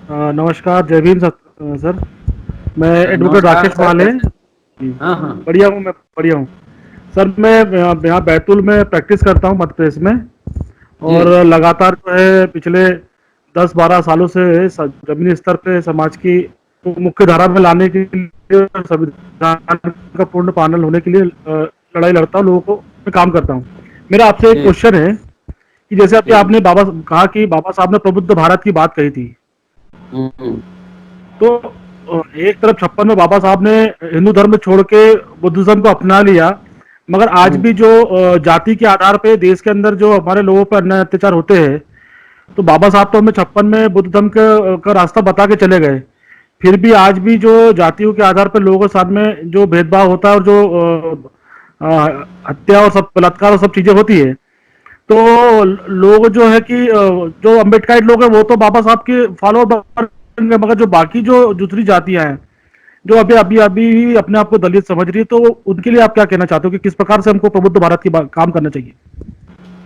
नमस्कार, जय भीम सर। मैं एडवोकेट नमस्कार राकेश सर, माले। कैसे? जी, हाँ हाँ। बढ़िया हूँ, मैं बढ़िया हूँ। सर, मैं यहाँ बैतूल में प्रैक्टिस करता हूँ, मध्य प्रदेश में। जी और लगातार जो है पिछले 10-12 सालों से जमीनी स्तर पे समाज की को मुख्य धारा में लाने के लिए और संविधान का पूर्ण पालन होने के लिए लड़ाई लड़ता हूँ, लोगों को मैं काम करता हूँ। मेरा आपसे एक जी क्वेश्चन है कि जैसे अभी जी। आपने बाबा कहा कि बाबा साहब ने प्रबुद्ध भारत की बात कही थी। हम्म। तो एक तरफ 56 में बाबा साहब ने हिंदू धर्म छोड़ के बुद्धिज्म को अपना लिया, मगर आज हम्म। भी जो जाति के आधार पे देश के अंदर जो हमारे लोगों पर अन्याय अत्याचार होते हैं, तो बाबा साहब तो हमें 56 में बुद्ध धर्म का रास्ता बता के चले गए। फिर भी आज भी जो जातियों के आधार पर लोगों के साथ में जो भेदभाव होता है और जो हत्या और सब बलात्कार और सब चीजें होती है, तो लोग जो है कि जो अम्बेडकराइट लोग हैं वो तो बाबा साहब के फॉलोअर बन गए, मगर जो बाकी जो दूसरी जातियां हैं, जो अभी अभी अभी अपने आप को दलित समझ रही है, तो उनके लिए आप क्या कहना चाहते हो कि किस प्रकार से हमको प्रबुद्ध भारत की काम करना चाहिए?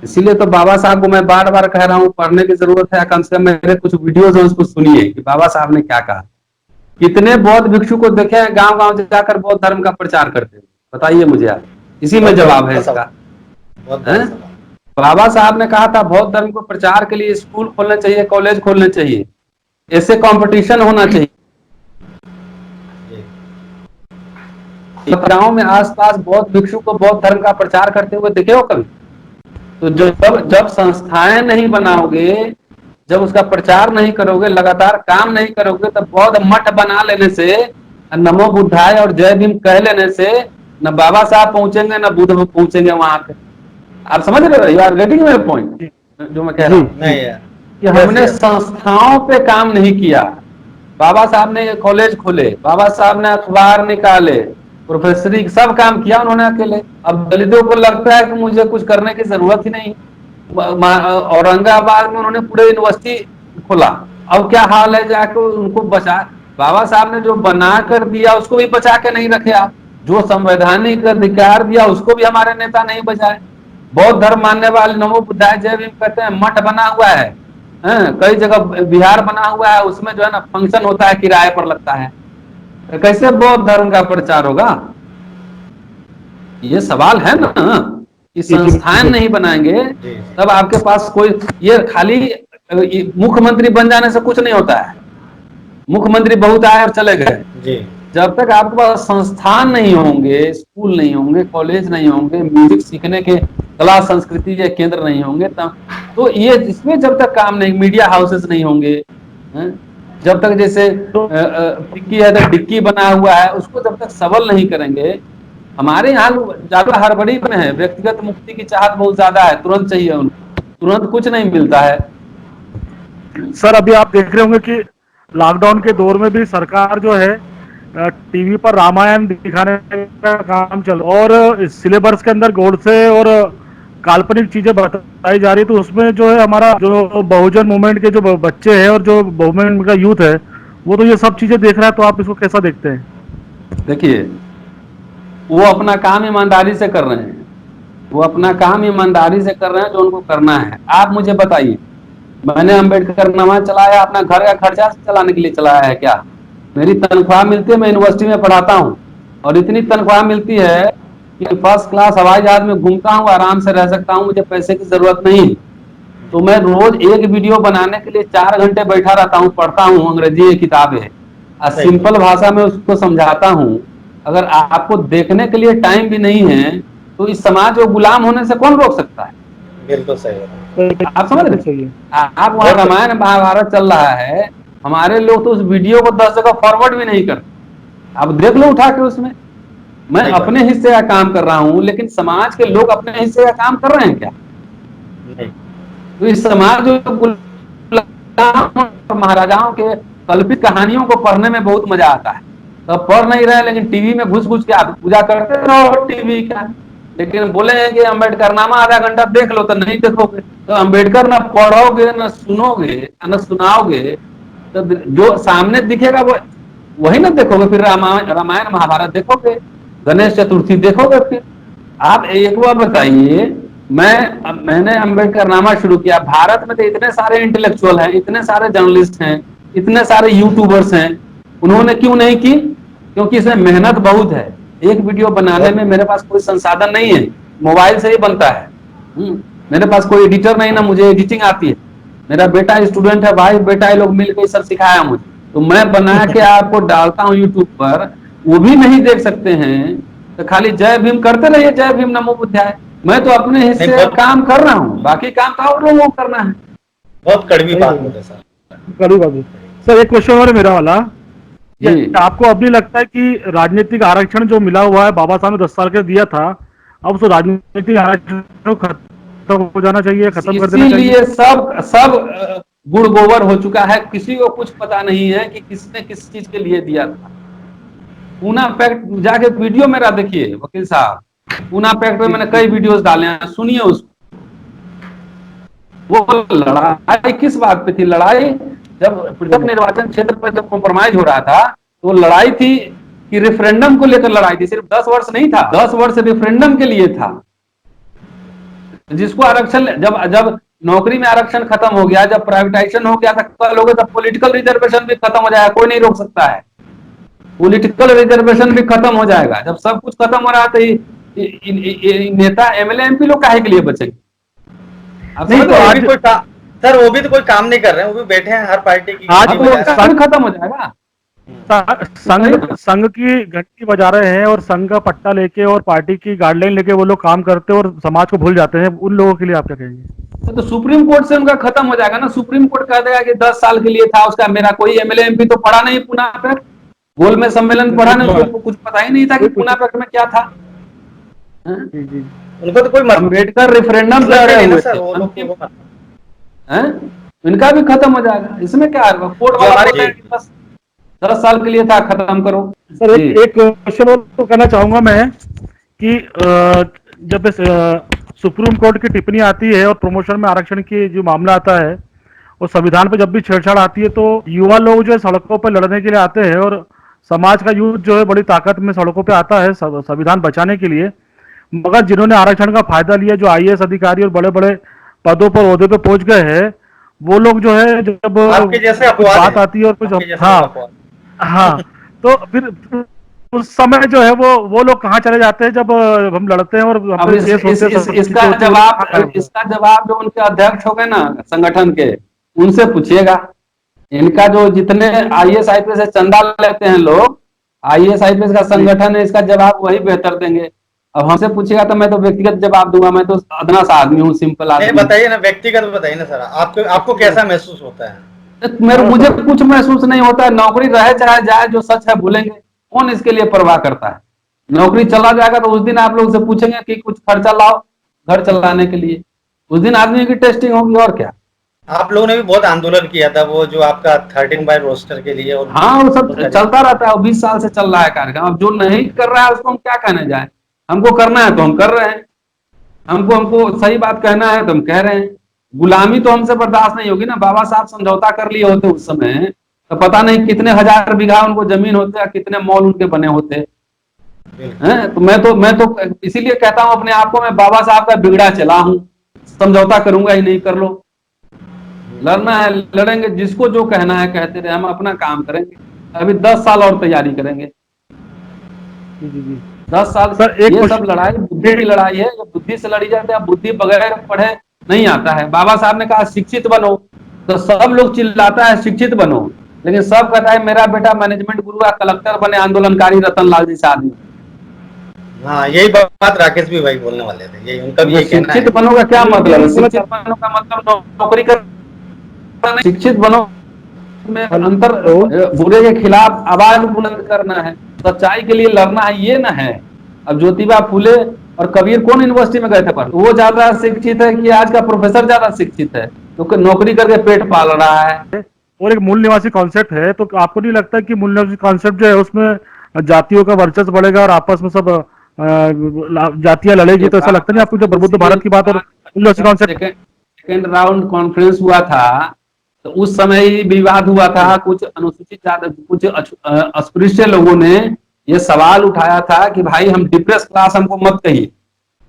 इसीलिए तो बाबा साहब को मैं बार बार कह रहा हूँ, पढ़ने की जरूरत है। कम से कम मेरे कुछ वीडियोज हैं, उसको सुनिए कि बाबा साहब ने क्या कहा। कितने बौद्ध भिक्षु को देखे हैं गांव गांव जाकर बौद्ध धर्म का प्रचार करते हुए? बताइए मुझे आप। इसी में बहुत बड़ा जवाब है सवाल। इसका। बहुत बड़ा हैं? सवाल। बाबा साहब ने कहा था बौद्ध धर्म को प्रचार के लिए स्कूल खोलने चाहिए, कॉलेज खोलने चाहिए, ऐसे कंपटीशन होना चाहिए। जी। गांव में आसपास बौद्ध भिक्षु को बौद्ध धर्म का प्रचार करते हुए देखे हो कभी? तो जब जब संस्थाएं नहीं बनाओगे, जब उसका प्रचार नहीं करोगे, लगातार काम नहीं करोगे, तब बौद्ध मठ बना लेने से, नमो बुद्धाय और जय भीम कह लेने से न बाबा साहब पहुंचेंगे न बुद्ध पहुंचेंगे वहां पे। आप समझ रहे हो? यू आर गेटिंग मेरे जी, पॉइंट जो मैं कह रहा जी, हूँ जी, नहीं यार। कि यस हमने यस। संस्थाओं पे काम नहीं किया। बाबा साहब ने कॉलेज खोले, बाबा साहब ने अखबार निकाले, प्रोफेसरी सब काम किया उन्होंने अकेले। अब दलितों को लगता है कि मुझे कुछ करने की जरूरत ही नहीं। औरंगाबाद में उन्होंने पूरे यूनिवर्सिटी खोला। अब क्या हाल है, जाके उनको बचा, बाबा साहब ने जो बना कर दिया उसको भी बचा के नहीं रखे आप। जो संवैधानिक अधिकार दिया उसको भी हमारे नेता नहीं बचाए। बौद्ध धर्म मानने वाले नमो बुद्धाय जय भीम कहते हैं, मठ बना हुआ है। कई जगह बिहार बना हुआ है, उसमें जो है ना फंक्शन होता है, किराए पर लगता है। तो कैसे बौद्ध धर्म का प्रचार होगा? ये सवाल है ना कि जी, जी, संस्थान बिल्कुल। नहीं बनाएंगे जी जी। तब आपके पास कोई, ये खाली मुख्यमंत्री बन जाने से कुछ नहीं होता है। मुख्यमंत्री बहुत आए और चले गए। जी। जब तक आपके पास संस्थान नहीं होंगे, स्कूल नहीं होंगे, कॉलेज नहीं होंगे, म्यूजिक सीखने के कला संस्कृति के केंद्र नहीं होंगे, तब तो ये इसमें जब तक काम नहीं, मीडिया हाउसेस नहीं होंगे, हैं? जब तक जैसे तो डिक्की है तो डिक्की बना हुआ है, उसको जब तक सबल नहीं करेंगे। हमारे यहाँ लोग ज्यादा हड़बड़ी में है, व्यक्तिगत मुक्ति की चाहत बहुत ज्यादा है, तुरंत चाहिए उनको, तुरंत कुछ नहीं मिलता है। सर, अभी आप देख रहे होंगे कि लॉकडाउन के दौर में भी सरकार जो है टीवी पर रामायण दिखाने का काम चल, और सिलेबस के अंदर गोडसे और काल्पनिक चीजें बताई जा रही, तो उसमें जो है हमारा जो बहुजन मूवमेंट के जो बच्चे हैं और जो मूवमेंट का यूथ है, वो तो ये सब चीजें देख रहा है, तो आप इसको कैसा देखते हैं? देखिए, वो अपना काम ईमानदारी से कर रहे हैं। वो अपना काम ईमानदारी से कर रहे हैं जो उनको करना है। आप मुझे बताइए, मैंने अम्बेडकर नामा चलाया अपना घर का खर्चा चलाने के लिए चलाया है क्या? मेरी तनख्वाह मिलती है, मैं यूनिवर्सिटी में पढ़ाता हूँ, और इतनी तनख्वाह मिलती है कि फर्स्ट क्लास हवाई जहाज में घूमता हूँ, आराम से रह सकता हूँ, मुझे पैसे की जरूरत नहीं। तो मैं रोज एक वीडियो बनाने के लिए 4 घंटे बैठा रहता हूँ, पढ़ता हूँ, अंग्रेजी की किताबें है, और सही बात। सिंपल भाषा में उसको समझाता हूँ। अगर आपको देखने के लिए टाइम भी नहीं है, तो इस समाज को गुलाम होने से कौन रोक सकता है? बिल्कुल सही बात। आप समझ बिल्कुल रहे हैं? सही है। आप वहां बहुत रामायण महाभारत चल रहा है, हमारे लोग तो उस वीडियो को 10 जगह फॉरवर्ड भी नहीं करते। आप देख लो उठा के उसमें। मैं सही बात। अपने हिस्से का काम कर रहा हूं, लेकिन समाज के लोग अपने हिस्से का काम कर रहे हैं क्या? नहीं। तो इस समाज जो गुलाम और महाराजाओं के कल्पित कहानियों को पढ़ने में बहुत मजा आता है, तो पढ़ नहीं रहे, लेकिन टीवी में घुस घुस के आप पूजा करते रहो टीवी का। लेकिन बोले हैं कि अम्बेडकर नामा आधा घंटा देख लो, तो नहीं देखोगे। तो अम्बेडकर ना पढ़ोगे, ना सुनोगे, ना सुनाओगे, तो जो सामने दिखेगा वो वही ना देखोगे। फिर रामायण रामायण महाभारत देखोगे, गणेश चतुर्थी देखोगे। फिर आप एक बार बताइए, मैंने अम्बेडकर नामा शुरू किया, भारत में तो इतने सारे इंटेलेक्चुअल हैं, इतने सारे जर्नलिस्ट हैं, इतने सारे यूट्यूबर्स हैं, उन्होंने क्यों नहीं की? क्योंकि इसमें मेहनत बहुत है। एक वीडियो बनाने में मेरे पास कोई संसाधन नहीं है, मोबाइल से ही बनता है। मेरे पास कोई एडिटर नहीं, ना मुझे एडिटिंग आती है। मेरा बेटा स्टूडेंट है, भाई बेटा ये लोग मिलकर सब सिखाया मुझे, तो मैं बना के आपको डालता हूँ यूट्यूब पर, वो भी नहीं देख सकते हैं तो खाली जय भीम करते रहिए, जय भीम नमो बुद्धाय। मैं तो अपने हिस्से नहीं, काम कर रहा हूँ, बाकी काम तो और लोगों को करना है। बहुत कड़वी बात बोले सर। करूँ बाबू सर, एक क्वेश्चन और है मेरा वाला। जी। ये आपको अब भी लगता है कि राजनीतिक आरक्षण जो मिला हुआ है बाबा साहब ने 10 साल के दिया था, अब उस राजनीतिक आरक्षण को खत्म हो जाना चाहिए, खत्म कर देना चाहिए? इसीलिए सब सब गुड़ गोबर हो चुका है, किसी को कुछ पता नहीं है कि किसने किस चीज के लिए दिया था। पूना पैक्ट जाके वीडियो मेरा देखिए वकील साहब, पूना पैक्ट में मैंने कई वीडियोस डाले हैं, सुनिए उसको। वो लड़ाई किस बात पे थी? लड़ाई जब पृथक निर्वाचन क्षेत्र पर जब कॉम्प्रोमाइज हो रहा था, तो लड़ाई थी कि रेफरेंडम को लेकर लड़ाई थी। सिर्फ 10 वर्ष नहीं था, 10 वर्ष रेफरेंडम के लिए था। जिसको आरक्षण, जब जब नौकरी में आरक्षण खत्म हो गया, जब प्राइवेटाइजेशन हो गया था लोगों, तब पॉलिटिकल रिजर्वेशन भी खत्म हो जाएगा, कोई नहीं रोक सकता है। पॉलिटिकल रिजर्वेशन भी खत्म हो जाएगा। जब सब कुछ खत्म हो रहा है तो नेता एमएलए एमपी लोग काहे के लिए बचेंगे? आप नहीं समझ तो रहे वो हैं? भी कोई काम, सर वो भी तो कोई काम नहीं कर रहे हैं, वो भी बैठे हैं हर पार्टी की आज घंटी तो बजा रहे हैं। सब खत्म हो जाएगा। संघ की घंटी बजा रहे हैं और संघ का पट्टा लेके और पार्टी की गाइडलाइन लेके वो लोग काम करते हैं और समाज को भूल जाते हैं। उन लोगों के लिए आप क्या कहेंगे? तो सुप्रीम कोर्ट से उनका खत्म हो जाएगा ना। सुप्रीम कोर्ट कह देगा कि 10 साल के लिए था उसका, मेरा कोई एमएलए एमपी तो पढ़ा नहीं पूना पैक्ट, गोल में सम्मेलन पढ़ा नहीं, उसको कुछ पता ही नहीं था कि पूना पैक्ट में क्या था। उनको तो कोई मतलब अम्बेडकर रेफरेंडम लड़ नहीं रहे ना हुए सर, थे, वो लोग अंतिम को है, इनका भी खत्म हो जाएगा। इसमें क्या है? कोर्ट जो वाला हमारे बोलता है कि 10 साल के लिए था, खत्म करो। सर जी। एक क्वेश्चन और तो करना चाहूंगा मैं कि जब सुप्रीम कोर्ट की टिप्पणी आती है और प्रमोशन में आरक्षण की जो मामला आता है और संविधान पे जब भी छेड़छाड़ आती है, तो युवा लोग जो है सड़कों पर लड़ने के लिए आते हैं और समाज का यूथ जो है बड़ी ताकत में सड़कों पे आता है संविधान बचाने के लिए। मगर जिन्होंने आरक्षण का फायदा लिया, जो आईएएस अधिकारी और बड़े बड़े पदों पर ओहदे पे पहुंच गए हैं, वो लोग जो है जब आपके जैसे कुछ अपवाद बात हैं, आती है और कुछ आपके जैसे हाँ अपवाद। हाँ, तो फिर उस समय जो है वो लोग कहाँ चले जाते हैं जब हम लड़ते हैं और हम अब पे केस होते हैं, सब चीजें इसका होती हैं, जवाब, कहाँ गायब होते हैं? इसका जवाब जो उनके अध्यक्ष हो गए ना संगठन के, उनसे पूछिएगा। इनका जो जितने आईएएस आईपीएस से चंदा लेते हैं लोग, आईएएस आईपीएस का संगठन है, इसका जवाब वही बेहतर देंगे। अब हमसे पूछेगा तो मैं तो व्यक्तिगत जवाब दूंगा, मैं तो अदना सा आदमी हूँ, सिंपल नहीं आदमी। बताइए ना, व्यक्तिगत बताइए ना सर, आपको आपको कैसा महसूस होता है? मुझे कुछ महसूस नहीं होता है। नौकरी रहे चाहे जाए, जो सच है भूलेंगे, कौन इसके लिए परवाह करता है? नौकरी चला जाएगा तो उस दिन आप लोग से पूछेंगे कि कुछ खर्चा लाओ घर चलाने के लिए, उस दिन आदमी की टेस्टिंग होगी, और क्या। आप लोगों ने भी बहुत आंदोलन किया था, वो जो आपका 13 बाय रोस्टर के लिए, और हाँ, वो सब चलता रहता है, 20 साल से चल रहा है कार्यक्रम। अब जो नहीं कर रहा है उसको हम क्या कहने जाए? हमको करना है तो हम कर रहे हैं, हमको हमको सही बात कहना है तो हम कह रहे हैं। गुलामी तो हमसे बर्दाश्त नहीं होगी ना। बाबा साहब समझौता कर लिए होते उस समय, तो पता नहीं कितने हजार बीघा उनको जमीन होते, कितने मॉल उनके बने होते हैं। तो मैं तो इसीलिए कहता हूं अपने आप को, मैं बाबा साहब का बिगड़ा चला हूं, समझौता करूंगा ही नहीं। कर लो, लड़ना है लड़ेंगे, जिसको जो कहना है कहते रहे, हम अपना काम करेंगे। अभी 10 साल और तैयारी करेंगे। 10 साल सर एक ये सब क्वेश्चन, लड़ाई बुद्धि की लड़ाई है, जो बुद्धि से लड़ी जाती है। बुद्धि बगैर पढ़े नहीं आता है। बाबा साहब ने कहा शिक्षित बनो, तो सब लोग चिल्लाता है शिक्षित बनो, लेकिन सब कहता है मेरा बेटा मैनेजमेंट गुरु या कलेक्टर बने, आंदोलनकारी रतन लाल जैसा आदमी। हाँ, यही बात राकेश भी भाई बोलने वाले थे, यही उनका भी यही कहना है। शिक्षित बनो का क्या मतलब है? शिक्षित बनो का मतलब नौकरी कर, शिक्षित बनो में अंतर, बुरे के खिलाफ आवाज बुलंद करना है, सच्चाई के लिए लड़ना है, ये ना है। अब ज्योतिबा फुले और कबीर कौन यूनिवर्सिटी में गए थे पढ़? वो ज्यादा शिक्षित है कि आज का प्रोफेसर ज्यादा शिक्षित है, तो नौकरी करके पेट पाल रहा है। और एक मूल निवासी कॉन्सेप्ट है, तो आपको नहीं लगता कि मूल निवासी कॉन्सेप्ट जो है उसमें जातियों का वर्चस्व बढ़ेगा और आपस में सब जातियां लड़ेगी? तो ऐसा लगता नहीं आपको, जब प्रबुद्ध भारत की बात और मूल निवासी कॉन्सेप्ट? सेकेंड राउंड कॉन्फ्रेंस हुआ था तो उस समय ही विवाद हुआ था। कुछ अनुसूचित जाति, कुछ अस्पृश्य लोगों ने ये सवाल उठाया था कि भाई हम डिप्रेस क्लास हमको मत कहिए,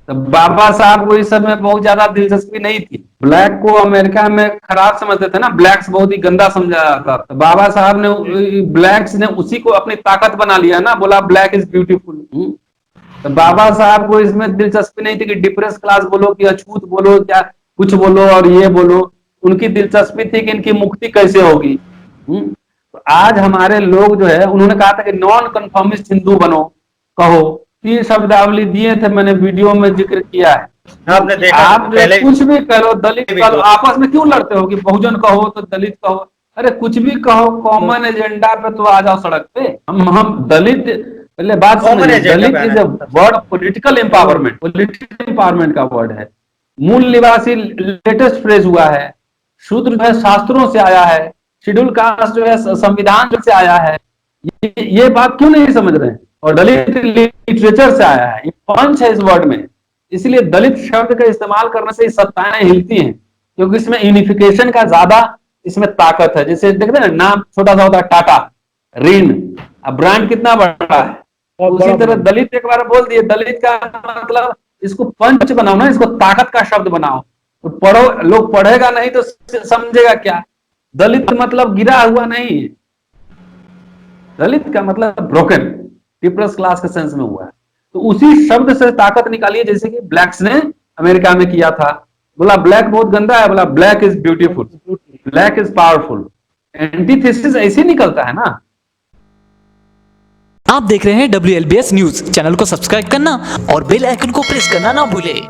तो बाबा साहब को इस समय बहुत ज्यादा दिलचस्पी नहीं थी। ब्लैक को अमेरिका में खराब समझते थे ना, ब्लैक्स बहुत ही गंदा समझा जाता था। तो बाबा साहब ने, ब्लैक्स ने उसी को अपनी ताकत बना लिया ना, बोला ब्लैक इज ब्यूटीफुल। तो बाबा साहब को इसमें दिलचस्पी नहीं थी कि डिप्रेस क्लास बोलो कि अछूत बोलो, क्या कुछ बोलो और ये बोलो। उनकी दिलचस्पी थी कि इनकी मुक्ति कैसे होगी। तो आज हमारे लोग जो है, उन्होंने कहा था कि नॉन कन्फर्मिस्ट हिंदू बनो, कहो, 3 शब्दावली दिए थे, मैंने वीडियो में जिक्र किया है। आपने देखा आप पहले कुछ भी करो, दलित भी कहो, आपस में क्यों लड़ते हो कि बहुजन कहो तो दलित कहो? अरे कुछ भी कहो, कॉमन एजेंडा पे तो आ जाओ सड़क पे। हम दलित, पहले बात कॉमन समझिए, एजेंडा दलित पे इज आना a word of political empowerment, political empowerment का वर्ड है। मूल निवासी लेटेस्ट फ्रेज हुआ है, शूद्र जो है शास्त्रों से आया है, शेड्यूल कास्ट जो है संविधान से आया है। ये बात क्यों नहीं समझ रहे हैं? और दलित लिटरेचर से आया है, पंच है इस वर्ड में। इसलिए दलित शब्द का इस्तेमाल करने से सत्ताएं हिलती हैं, क्योंकि इसमें यूनिफिकेशन का ज्यादा इसमें ताकत है। जैसे देखते हैं ना, नाम छोटा सा होता है टाटा, ऋण, अब ब्रांड कितना बड़ा है। तो उसी तरह दलित एक बार बोल दिए, दलित का मतलब इसको पंच बनाओ ना, इसको ताकत का शब्द बनाओ, तो पढ़ो, लोग पढ़ेगा नहीं तो समझेगा क्या। दलित मतलब गिरा हुआ नहीं है, दलित का मतलब ब्रोकन, डिप्रेस क्लास के सेंस में हुआ है। तो उसी शब्द से ताकत निकालिए, जैसे कि ब्लैक्स ने अमेरिका में किया था। बोला ब्लैक बहुत गंदा है, बोला black is beautiful, black is powerful. Antithesis ऐसे निकलता है ना। आप देख रहे हैं WLBS न्यूज। चैनल को सब्सक्राइब करना और बेल आइकन को प्रेस करना ना भूले।